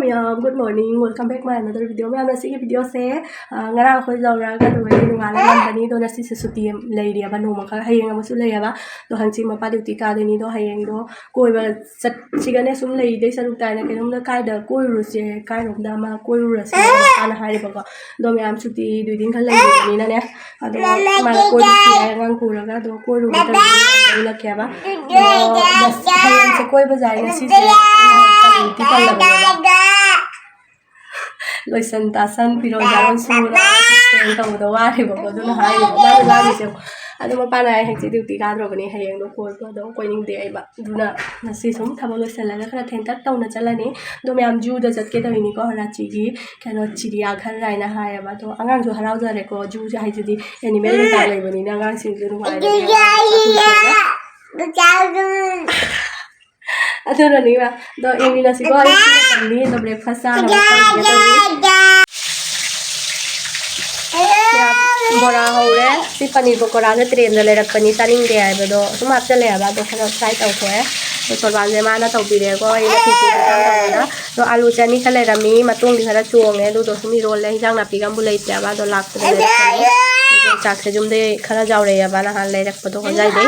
Ma'am, good morning. Welcome back my another video. Ma'am, nasi video se ngarang khoi jawra ka do ni ngala man bani do nasi se suti lei dia banu ma kha hayeng ma su lei ba do hangchi ma pa duty ka de ni do hayeng do koi ba chat chigane sum lei dei saru tai na kenom da kai da koi ru se kai rom da ma koi ru se ana hai ba ko do ma'am suti dui din kha lei ni na ne ado ma koi si ai ngang ku ra ga do koi ru da ni la kya ba hayeng se koi ba jai na si se duty ka la ba loisan tasan piro jaron sura sen ta udo wa ri bo do na hai na la ni se ado ma pa na hai chi duty ka dro bani hayeng do ko do ko ning de ai ba du na na si sum thabo loisan la khara theng tak taw na chala ni do me am ju da jat ke da ni ko hara chi gi kano chiria ghar rai na hai ba do angang ju harau ja re ko ju ja hai ji animal ni ta lai bani na angang sing ju hai Aduh nih mah, do yang di nasi goreng ini do breakfast sama bora hore si paneer pakora ne train le rak pani saning de ai do sum ap chale ba do khana try tau thoe do sorban je ma na tau pi de ko ai ne ki ta da do alu chani khale rami matung di khara chuong ne do sumi roll le jang na pi gam bu lei ta ba do lak de do chak se jum de khara jaw re ya ba na han le rak pa do ko jai de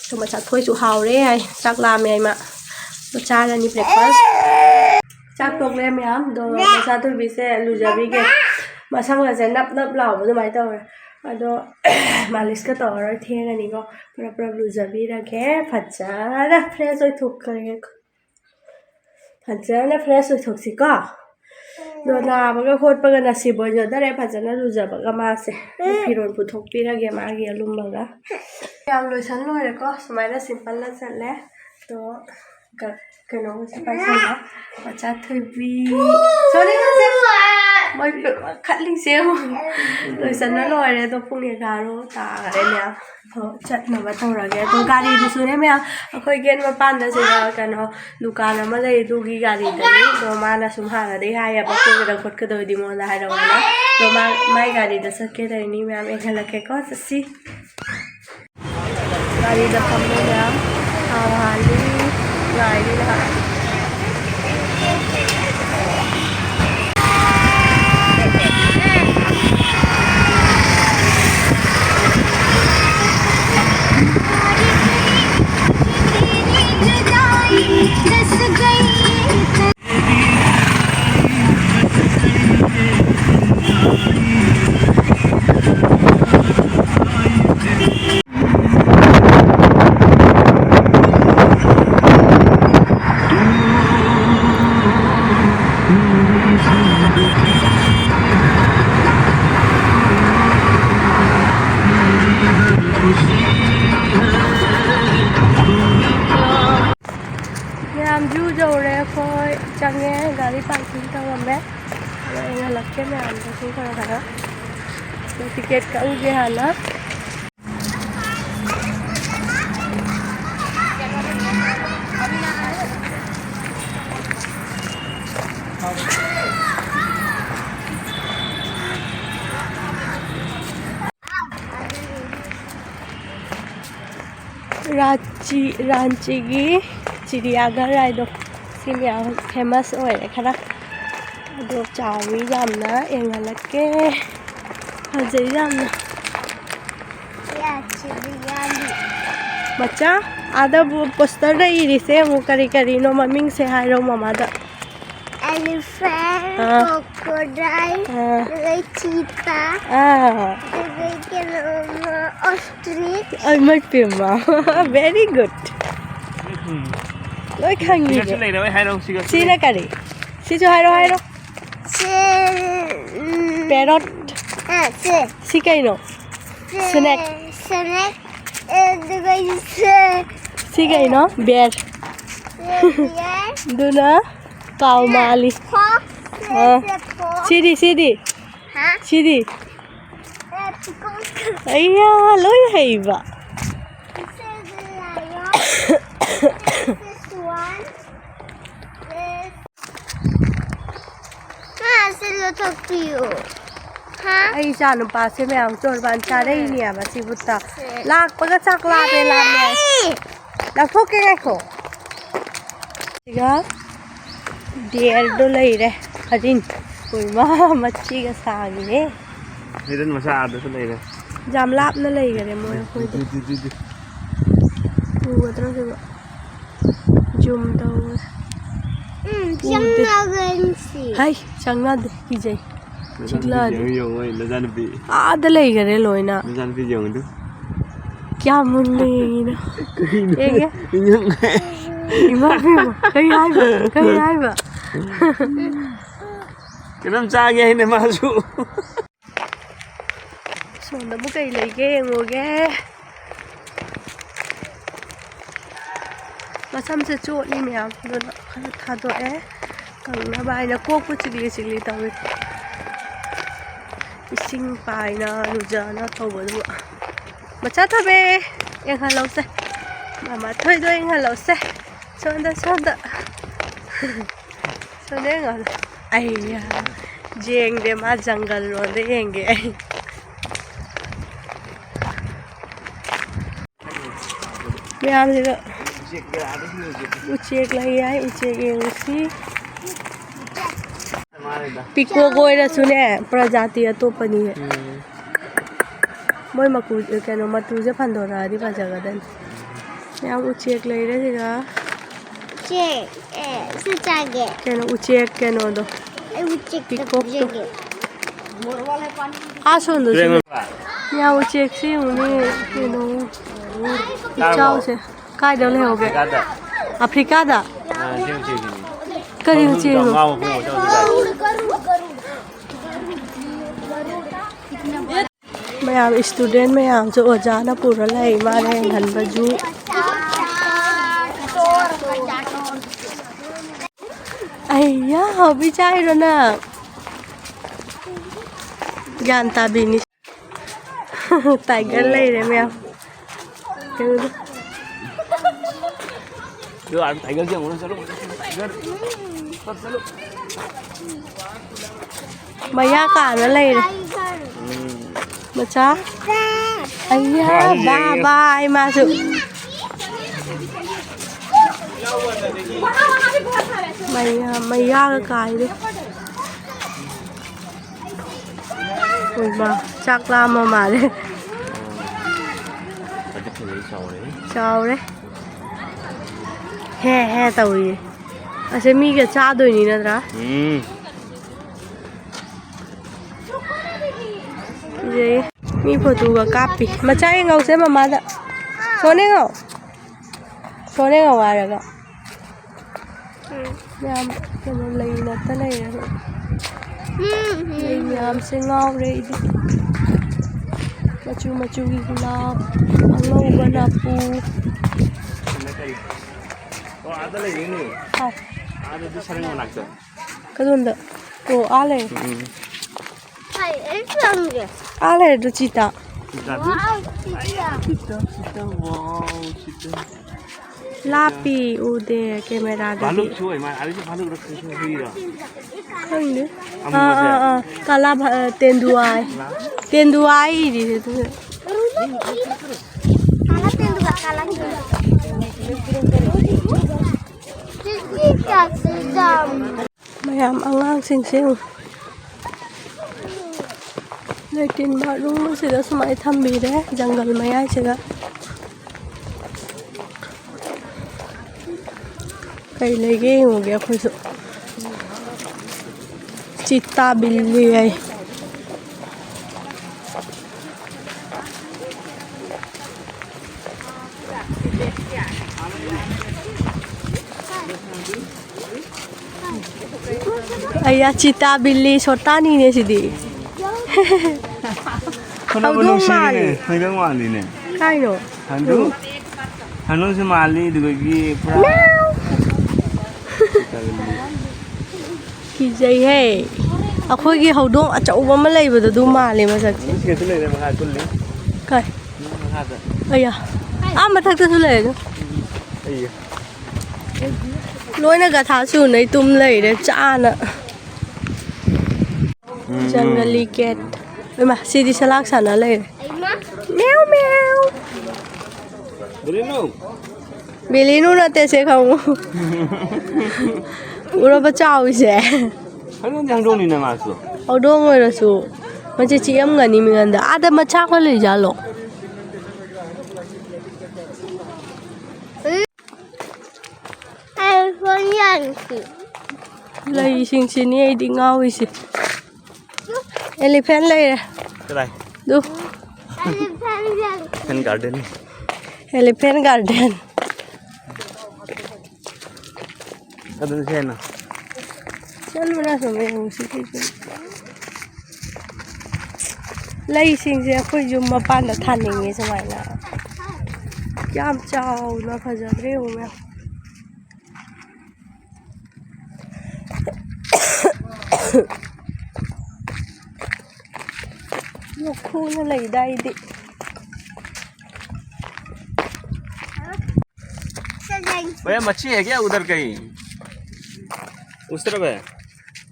to ma chak thoi chu haw re ai chak la me ai ma do cha ra ni breakfast chak tok le me am do ma sa tu bi se lu ja bi ge mà xong là sẽ nắp lẩu với máy tàu rồi và đó mà lịch cái tàu rồi thiên là này có problem lu giờ đi ra cái phát trả ra fresh rồi thuộc cái phát trả ra fresh rồi thuộc gì có đó là một cái khối bằng cái nasi bây giờ đã để phát trả nó lu giờ bằng cái mà sẽ khi rồi phụ thuộc đi ra cái mà cái lum bằng đó làm lối sẵn rồi có máy là simple là sẵn lẽ đó cái nó sẽ phải sẵn đó và trả thời vi sorry mới khát linh xíu rồi sẵn nó lòi đấy tôi không nghe gà đâu ta cái này chặt mà bắt đầu là cái tôi gà đi tôi xuống em khơi kiên mà pan đó sẽ cái nó duka nó mà lấy tôi ghi gà đi đấy rồi mà là xuống hàng là đấy hai à bắt tôi cái đầu cái đời đi mua là hai đầu đó rồi mà mai gà đi đó sẽ cái đời ní mà em là cái có gì gà đi đó không đâu nữa hào đi lại đi lại Ju dầu re khoi chẳng nghe gari parking tao làm bé rồi anh lập cái này anh cũng không phải đó ticket cả u gì hả nó Ranchi gi चिड़ियाघर है दो सिनिया famous हो रहा खरा दो चावी जामना angle के हजे जामना बच्चा आधा पोस्टर रे इरी से मु करी करी नो मम्मी से हाय रो मामा दा elephant crocodile cheetah ostrich ai mất phim mà very good lối khang gì vậy? Xí nó cái gì? Xí cho hai đâu? Parrot. Xí cái nào? Snake. Xí cái nó? Bear. Đu nó? Cow mali. Xí đi. Xí đi. Ây da, lối hay vậy. talk to you. Huh? Ay janu pa se me ang chor ban cha dei ni ba si butta lak pa ka chak la be la me la pho ke ko tiga ꯗꯦꯔꯗꯣ ꯂꯩꯔꯦ ꯍꯔꯤꯟ ꯎꯏꯃꯥ ꯃꯆꯤꯒ ꯁꯥꯡꯉꯤꯅꯦ ꯍꯤꯔꯟ ꯃꯆꯥꯗꯁꯨ ꯂꯩꯔꯦ ꯌꯥꯝ ꯂꯥꯞꯅ ꯂꯩꯒꯔꯦ ꯃꯣꯏ ꯑꯩꯈꯣꯏꯗꯤ ꯎꯒꯗ꯭ꯔꯥ ꯁꯤꯕꯣ zoom ꯇꯧꯋꯦ ꯆꯪꯅꯒꯟꯁꯤ ꯍꯥꯏ ꯆꯪꯅꯗꯦ ꯀꯤꯖꯩ ꯆꯤꯛꯂꯛꯑꯗꯤ ꯌꯦꯡꯉꯣꯏ ꯅꯆꯥꯅꯨꯄꯤ ꯑꯥꯗ ꯂꯩꯒꯔꯦ ꯂꯣꯏꯅ ꯅꯆꯥꯅꯨꯄꯤ ꯌꯦꯡꯉꯨꯗꯨ ꯀꯌꯥꯝ ꯃꯨꯟꯅ ꯌꯦꯡꯉꯤꯅꯣ ꯌꯦꯡꯒꯦ ꯏꯃꯥ ꯀꯩ ꯍꯥꯏꯕ ꯀꯩꯅꯣꯝ ꯆꯥꯒꯦ ꯍꯥꯏꯅꯦ ꯃꯥꯁꯨ ꯁꯣꯝꯗꯕꯨ ꯀꯩ ꯂꯩꯒꯦ ꯌꯦꯡꯉꯨꯒꯦ ꯃꯁꯝꯁꯦ ꯆꯣꯠꯂꯤ ꯃꯌꯥꯝ ꯑꯗꯨꯅ ꯈꯔ ꯊꯥꯗꯣꯛꯑꯦ ꯀꯪꯅꯕ ꯍꯥꯏꯅ ꯀꯣꯛꯄ ꯆꯤꯛꯂꯤ ꯇꯧꯏ ꯏꯁꯤꯡ ꯄꯥꯏꯅ ꯂꯨꯖꯅ ꯇꯧꯕꯗꯨ ꯃꯆꯥ ꯊꯕꯦ ꯌꯦꯡꯍꯜꯂꯧꯁꯦ ꯃꯃꯥ ꯊꯣꯏꯗꯣ ꯌꯦꯡꯍꯜꯂꯧꯁꯦ ꯁꯣꯝꯗ ꯁꯣꯝꯗ ꯌꯦꯡꯍꯜꯂꯣ ꯑꯩꯌꯥ ꯌꯦꯡꯗꯦ ꯃꯥ ꯖꯪꯒꯜ ꯂꯣꯟꯗ ꯌꯦꯡꯒꯦ ꯑꯩ ꯃꯌꯥꯝꯁꯤꯒ ꯎꯆꯦꯛ ꯂꯩ ꯍꯥꯏ ꯎꯆꯦꯛ ꯌꯦꯡꯉꯨꯁꯤ ꯄꯤꯀꯣꯛ ꯑꯣꯏꯔꯁꯨꯅꯦ ꯄ꯭ꯔꯖꯥꯇꯤ ꯑꯇꯣꯞꯄꯅꯤ ꯃꯣꯏ ꯀꯩꯅꯣ ꯃꯇꯨꯁꯦ ꯐꯟꯗꯣꯔꯛꯑꯗꯤ ꯐꯖꯒꯗꯅꯤ ꯃꯌꯥꯝ ꯎꯆꯦꯛ ꯂꯩꯔꯦ ꯁꯤꯒ ꯁꯤ ꯆꯥꯒꯦ ꯀꯩꯅꯣ ꯎꯆꯦꯛ ꯀꯩꯅꯣꯗꯣ ꯄꯤꯀꯣꯛꯇꯣ ꯁꯣꯝꯗꯁꯨ ꯃꯌꯥꯝ ꯎꯆꯦꯛꯁꯤ ꯌꯦꯡꯉꯨꯅꯦ ꯀꯩꯅꯣ ꯏꯆꯥꯎꯁꯦ ꯀꯥꯏꯗ ꯂꯩꯍꯧꯒꯦ ꯑꯐ꯭ꯔꯤꯀꯥꯗ ꯀꯔꯤ ꯎꯆꯦꯛꯅꯣ ꯃꯌꯥꯝ ꯏꯁꯇꯨꯗꯦꯟ ꯃꯌꯥꯝꯁꯨ ꯑꯣꯖꯥꯅ ꯄꯨꯔ ꯂꯩ ꯃꯥꯅ ꯌꯦꯡꯍꯟꯕꯁꯨ ꯑꯩꯌꯥ ꯍꯥꯎꯕꯤ ꯆꯥꯏꯔꯣ ꯅꯪ ꯒ꯭ꯌꯥꯟ ꯇꯥꯕꯤꯅꯤ ꯇꯥꯏꯒꯔ ꯂꯩꯔꯦ ꯃꯌꯥꯝ ꯃꯌꯥ ꯀꯥꯅ ꯂꯩꯔꯦ ꯃꯆꯥ ꯑꯩꯌꯥ ꯕꯥꯏ ꯃꯥꯁꯨ ꯃꯌꯥꯒ ꯀꯥꯏꯔꯦ ꯎꯃ ꯆꯥꯛ ꯂꯥꯝꯃ ꯃꯥꯜꯂꯦ ꯆꯥꯎꯔꯦ ꯍꯦ ꯇꯧꯔꯤꯌꯦ ꯑꯁꯦ ꯃꯤꯒ ꯆꯥꯗꯣꯏꯅꯤ ꯅꯠꯇ꯭ꯔꯥ ꯀꯤꯖꯩꯌꯦ ꯃꯤ ꯐꯣꯇꯣꯒ ꯀꯥꯞꯄꯤ ꯃꯆꯥ ꯌꯦꯡꯉꯧꯁꯦ ꯃꯃꯥꯗ ꯁꯣꯟ ꯌꯦꯡꯉꯧ ꯍꯥꯏꯔꯒ ꯌꯥꯝ ꯀꯩꯅꯣ ꯂꯩ ꯉꯥꯛꯇ ꯂꯩꯔꯦ ꯂꯩ ꯃꯌꯥꯝꯁꯦ ꯉꯥꯎꯔꯦ ꯑꯩꯗꯤ ꯃꯆꯨꯒꯤ ꯒꯨꯂꯥꯞ ꯑꯉꯧꯕꯅ ꯄꯨ ꯀꯗꯣꯝꯗ ꯑꯥ ꯂꯩꯔꯦ ꯑꯥ ꯂꯩꯔꯦ ꯆꯤꯇꯥ ꯂꯥꯞꯄꯤ ꯎꯗꯦ ꯀꯦꯃꯦꯔꯥꯗꯗꯤ ꯈꯪꯗꯦ ꯀꯂꯥ ꯇꯦꯟꯗꯨꯋꯥꯏ ꯏꯔꯤꯁꯦ ꯑꯗꯨꯒ ꯃꯌꯥꯝ ꯑꯉꯥꯡꯁꯤꯡꯁꯦ ꯂꯦꯇꯤꯟ ꯕꯥꯠꯔꯨꯝꯁꯤꯗ ꯁꯨꯃꯥꯏꯅ ꯊꯝꯕꯤꯔꯦ ꯖꯪꯒꯜ ꯃꯌꯥꯏꯁꯤꯗ ꯀꯩ ꯂꯩꯒꯦ ꯌꯦꯡꯉꯨꯒꯦ ꯑꯩꯈꯣꯏꯁꯨ ꯆꯤꯇꯥ ꯕꯤꯜꯂꯤ ꯍꯥꯏ ꯑꯩꯌꯥ ꯆꯤꯇꯥ ꯕꯤꯜꯂꯤ ꯁꯣꯇꯥꯅꯤꯅꯦ ꯁꯤꯗꯤ ꯍꯧꯗꯣꯡ ꯃꯥꯜꯂꯤ ꯀꯥꯏꯅꯣ ꯍꯅꯨꯁꯨ ꯃꯥꯜꯂꯤ ꯑꯗꯨꯒꯤ ꯄꯨꯔꯥ ꯀꯤꯖꯩꯍꯦ ꯑꯩꯈꯣꯏꯒꯤ ꯍꯧꯗꯣꯡ ꯑꯆꯧꯕ ꯑꯃ ꯂꯩꯕꯗꯣ ꯑꯗꯨ ꯃꯥꯜꯂꯦ ꯃꯁꯛꯁꯦ ꯀꯥꯏ ꯑꯩꯌꯥ ꯃꯊꯛꯇꯁꯨ ꯂꯩꯔꯦ ꯂꯣꯏꯅ ꯒꯊꯥ ꯁꯨꯅꯩ ꯇꯨꯝ ꯂꯩꯔꯦ ꯆꯥꯅ ꯖꯪꯒꯂꯤ ꯀꯦꯠ ꯏꯃꯥ ꯁꯤꯗꯤ ꯁꯂꯥꯛ ꯁꯥꯟꯅ ꯂꯩꯔꯦ ꯃꯦꯎ ꯃꯦꯎ ꯕꯤꯂꯤꯅꯨ ꯅꯠꯇꯦ ꯁꯦ ꯈꯪꯉꯨ 우러봐 짜오 이제. 하는 장동이네 마수. 어동어라서 먼저 지금 가니면 아다 마차 걸리자로. iPhone Yankee. lấy xin xin đi đi ngao đi elephant lấy cái nàyดู Elephant Yankee. Pen garden. elephant garden Garden sen nào. chân mà sao mày không xin đi lấy xin gì phải dùng mà pan đã thành như thế này nè yam chao nó phải giờ rêu mà nó khu nó lấy đây đi भैया मच्छी है क्या उधर कहीं उस तरफ है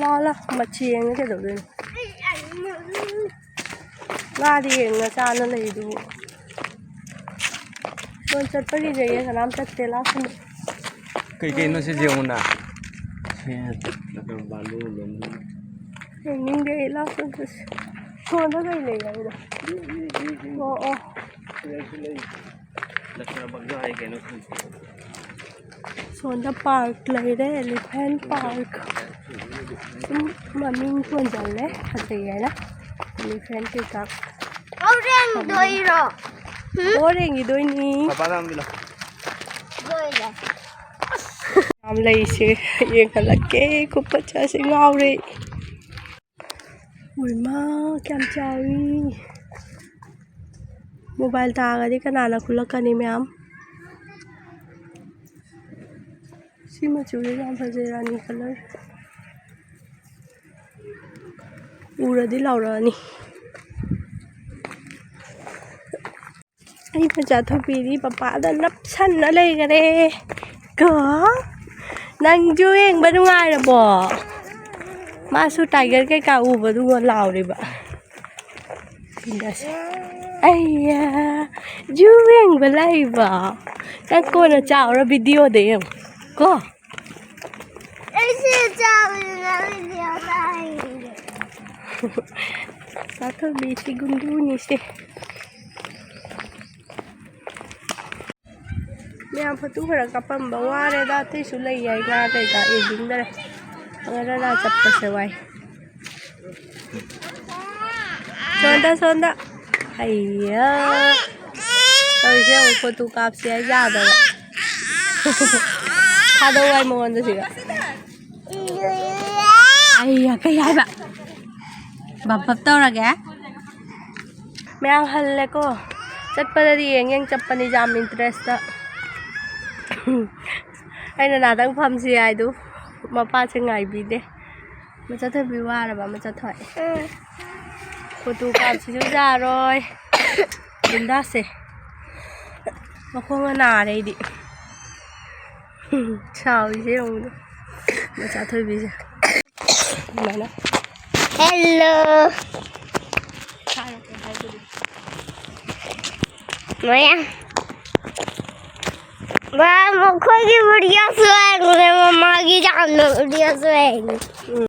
lo là machí anh cái đầu đây ra đi anh cha nó lấy đủ con chặt phải đi vậy sao làm chặt thế lắm कहीं nó sẽ nhiều nè nó còn balu luôn nhưng đây là con nó cái lấy rồi ô लगता bug जाए के no Sonda Park lấy đấy Elephant Park mà mìnhควรจะเลยthật gì vậy đó Elephant cái cặp Orange đôi rồi. orange gì đôi ní पापा नाम दिला Đôi rồi. làm lấy sự yên cả là cái cục bát chả sẽ ngao đi ui ma kem chào đi mobile ta cái đi cái nào là khula cái này mẹ Sima chuli jam phase rani color ura di laura ni ai mà trả thôi vì đi papa đã nắp săn ở đây cái đây có năng chú em bên ngoài rồi bỏ mà số tài cái cào u và đua lào đi bạn ai ya chú em bên đây bỏ các cô là chào ra video đấy không có Em sẽ chào video này. Sao thôi bị chị gundu như thế mẹ em phải tu phải gặp em bảo qua đây đã thấy số lấy vậy ra đây cả yên đứng đây người ta đã chụp cái sợi vậy son đó hay à tôi sẽ một photo cáp sẽ ra rồi tha đâu ai mua được gì ạ ai à cái gì vậy bập tao là kẻ mẹ ăn hal lệ cô chất bơ đi anh em chụp pani jam interest đó anh là nào đang phàm gì ai đó mà pa sẽ ngày bị đấy mà chắc thôi bị qua rồi mà chắc thôi photo cáp sẽ ra rồi đừng đá xe mà không có nào đây đi chào gì không mà chào thôi bây giờ mà nó Hello. Mẹ. Ba một khối cái video xoay của mama ghi chọn video xoay.